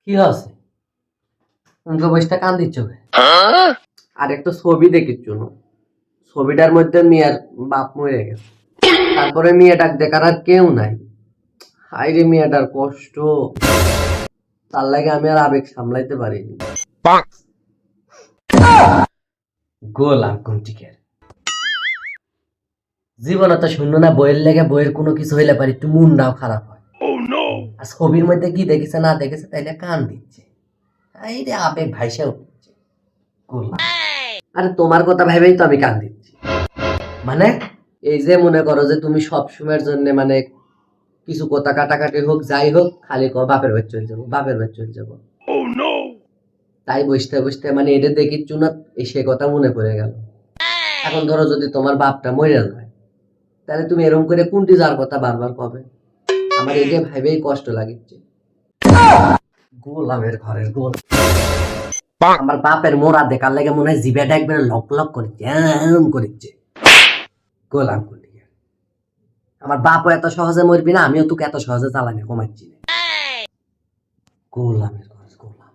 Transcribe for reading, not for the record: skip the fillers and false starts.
কি আছে উনকে বসে কান দিচ্ছ? আর একটা ছবি দেখিচ্ছ না? ছবিটার মধ্যে মিয়ার বাপ মরে গেছে, তারপরে মেয়েটাক দেখার আর কেউ নাই। হাইরে মেয়েটার কষ্ট, তার লাগে আমি আর আবেগ সামলাইতে পারিনি। গোলাম কুন্টিকের জীবন তো শূন্য না, বইয়ের লেগে বইয়ের কোনো কিছু হইলে পারি একটু মনটাও খারাপ হয়। আর ছবির মধ্যে কি দেখেছে না দেখেছে তাইলে কান দিচ্ছে, এই রে আবেগ ভাইসা উঠছে। গোলাম, আরে তোমার কথা ভেবেই তো আমি কান দিচ্ছি। মানে এই যে মনে করো যে তুমি সব সময়ের জন্য মানে কিছু কথা কাটাকাটি হোক যাই হোক খালি কো বাপের বাড়ি চলে যাবো, বাপের বাড়ি চলে যাবো। তাই বসতে বসতে মানে এটা দেখিচ্ছ না, সে কথা মনে পড়ে গেল। এখন ধরো যদি তোমার বাপটা মরে যায়, তাহলে তুমি এরকম করে কোনটি যার কথা বারবার কবে? আমার এটা ভাইবেই কষ্ট লাগিচ্ছে। গোলামের ঘরের গোল, আমার বাপের মোড়া দেখার লাগে মনে হয় জিভেটা একবারে লক লক করছে, এম করছে। গোলাম করলি, আমার বাপও এত সহজে মরবি না, আমিও তোকে এত সহজে চালানি কমাচ্ছি না। গোলামের ঘর গোলাম।